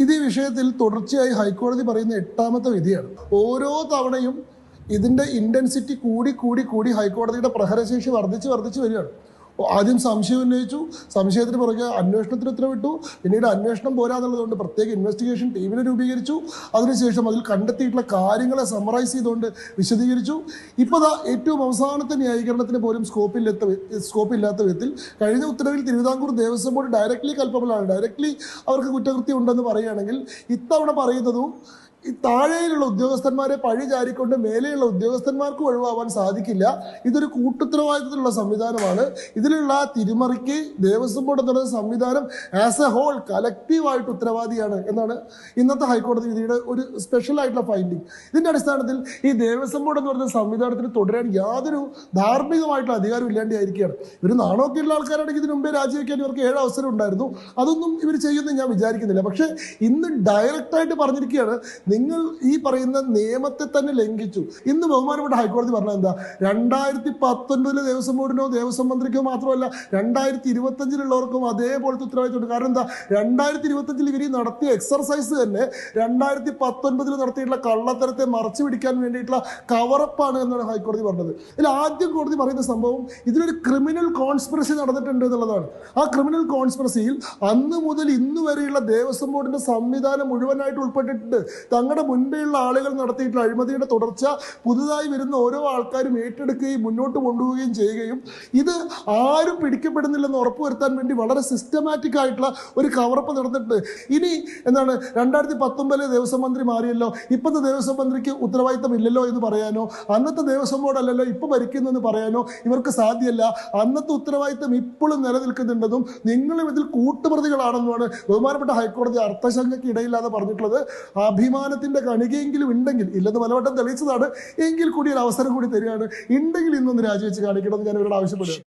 ഇത് ഈ വിഷയത്തിൽ തുടർച്ചയായി ഹൈക്കോടതി പറയുന്ന 8ാമത്തെ വിധിയാണ്. ഓരോ തവണയും ഇതിൻ്റെ ഇൻറ്റൻസിറ്റി കൂടി ഹൈക്കോടതിയുടെ പ്രഹരശേഷി വർദ്ധിച്ച് വരികയാണ്. ആദ്യം സംശയം ഉന്നയിച്ചു, സംശയത്തിന് പുറകെ അന്വേഷണത്തിന് ഉത്തരവിട്ടു, പിന്നീട് അന്വേഷണം പോരാന്നുള്ളതുകൊണ്ട് പ്രത്യേക ഇൻവെസ്റ്റിഗേഷൻ ടീമിനെ രൂപീകരിച്ചു, അതിനുശേഷം അതിൽ കണ്ടെത്തിയിട്ടുള്ള കാര്യങ്ങളെ സമറൈസ് ചെയ്തുകൊണ്ട് വിശദീകരിച്ചു. ഇപ്പോൾ ഏറ്റവും അവസാനത്തെ ന്യായീകരണത്തിന് പോലും സ്കോപ്പില്ലാത്ത വിധത്തിൽ കഴിഞ്ഞ ഉത്തരവിൽ തിരുവിതാംകൂർ ദേവസ്വം ബോർഡ് ഡയറക്ട്ലി കൾപ്പബിളാണ്, ഡയറക്ട്ലി അവർക്ക് കുറ്റകൃത്യം ഉണ്ടെന്ന് പറയുകയാണെങ്കിൽ ഇത്തവണ പറയുന്നതും ഈ താഴെയുള്ള ഉദ്യോഗസ്ഥന്മാരെ പഴി ചാരിക്കൊണ്ട് മേലെയുള്ള ഉദ്യോഗസ്ഥന്മാർക്ക് ഒഴിവാവാൻ സാധിക്കില്ല. ഇതൊരു കൂട്ടുത്തരവാദിത്തത്തിലുള്ള സംവിധാനമാണ്. ഇതിലുള്ള തിരിമറിക്ക് ദേവസ്വം ബോർഡ് എന്ന് പറയുന്ന സംവിധാനം ആസ് എ ഹോൾ കലക്റ്റീവായിട്ട് ഉത്തരവാദിയാണ് എന്നാണ് ഇന്നത്തെ ഹൈക്കോടതി വിധിയുടെ ഒരു സ്പെഷ്യൽ ആയിട്ടുള്ള ഫൈൻഡിങ്. ഇതിന്റെ അടിസ്ഥാനത്തിൽ ഈ ദേവസ്വം ബോർഡ് എന്ന് പറയുന്ന സംവിധാനത്തിന് തുടരാൻ യാതൊരു ധാർമ്മികമായിട്ടുള്ള അധികാരം ഇല്ലാണ്ടായിരിക്കുകയാണ്. ഇവർ നാണമൊക്കെയുള്ള ആൾക്കാരാണെങ്കിൽ ഇതിനു മുമ്പേ രാജിവെക്കാൻ ഇവർക്ക് 7 അവസരം ഉണ്ടായിരുന്നു. അതൊന്നും ഇവർ ചെയ്യുമെന്ന് ഞാൻ വിചാരിക്കുന്നില്ല. പക്ഷേ ഇന്ന് ഡയറക്റ്റായിട്ട് പറഞ്ഞിരിക്കുകയാണ്, നിങ്ങൾ ഈ പറയുന്ന നിയമത്തെ തന്നെ ലംഘിച്ചു. ഇന്ന് ബഹുമാനപ്പെട്ട ഹൈക്കോടതി പറഞ്ഞത് എന്താ, 2019 ദേവസ്വം ബോർഡിനോ ദേവസ്വം മന്ത്രിക്കോ മാത്രമല്ല 2025 അതേപോലത്തെ ഉത്തരവാദിത്തമുണ്ട്. കാരണം എന്താ, 2025 ഇവർ നടത്തിയ എക്സർസൈസ് തന്നെ 2019 നടത്തിയിട്ടുള്ള കള്ളത്തരത്തെ മറച്ചു പിടിക്കാൻ വേണ്ടിയിട്ടുള്ള കവറപ്പാണ് എന്നാണ് ഹൈക്കോടതി പറഞ്ഞത്. ഇതിൽ ആദ്യം കോടതി പറയുന്ന സംഭവം ഇതിലൊരു ക്രിമിനൽ കോൺസ്പിറസി നടന്നിട്ടുണ്ട് എന്നുള്ളതാണ്. ആ ക്രിമിനൽ കോൺസ്പിറസിയിൽ അന്ന് മുതൽ ഇന്ന് വരെയുള്ള ദേവസ്വം ബോർഡിന്റെ സംവിധാനം മുഴുവനായിട്ട് ഉൾപ്പെട്ടിട്ടുണ്ട്. തങ്ങളുടെ മുൻപേയുള്ള ആളുകൾ നടത്തിയിട്ടുള്ള അഴിമതിയുടെ തുടർച്ച പുതുതായി വരുന്ന ഓരോ ആൾക്കാരും ഏറ്റെടുക്കുകയും മുന്നോട്ട് കൊണ്ടുപോവുകയും ചെയ്യുകയും ഇത് ആരും പിടിക്കപ്പെടുന്നില്ലെന്ന് ഉറപ്പുവരുത്താൻ വേണ്ടി വളരെ സിസ്റ്റമാറ്റിക് ആയിട്ടുള്ള ഒരു കവറപ്പ് നടന്നിട്ടുണ്ട്. ഇനി എന്താണ്, 2019 ദേവസ്വം മന്ത്രി മാറിയല്ലോ, ഇപ്പോഴത്തെ ദേവസ്വം മന്ത്രിക്ക് ഉത്തരവാദിത്തം ഇല്ലല്ലോ എന്ന് പറയാനോ, അന്നത്തെ ദേവസ്വം ബോർഡ് അല്ലല്ലോ ഇപ്പൊ ഭരിക്കുന്നു എന്ന് പറയാനോ ഇവർക്ക് സാധ്യമല്ല. അന്നത്തെ ഉത്തരവാദിത്തം ഇപ്പോഴും നിലനിൽക്കുന്നുണ്ടെന്നും നിങ്ങളും ഇതിൽ കൂട്ടുപ്രതികളാണെന്നുമാണ് ബഹുമാനപ്പെട്ട ഹൈക്കോടതി അർത്ഥശങ്കയ്ക്ക് ഇടയില്ലാതെ പറഞ്ഞിട്ടുള്ളത്. അഭിമാനത്തിന്റെ കണികയെങ്കിലും ഉണ്ടെങ്കിൽ, ഇല്ലെന്ന് പലവട്ടം തെളിയിച്ചതാണ്, എങ്കിൽ കൂടി ഒരു അവസരം കൂടി തരികയാണ്. ഉണ്ടെങ്കിൽ ഇന്നൊന്ന് രാജിവെച്ച് കാണിക്കണമെന്ന് ഞാൻ ഇവരോട് ആവശ്യപ്പെടുക.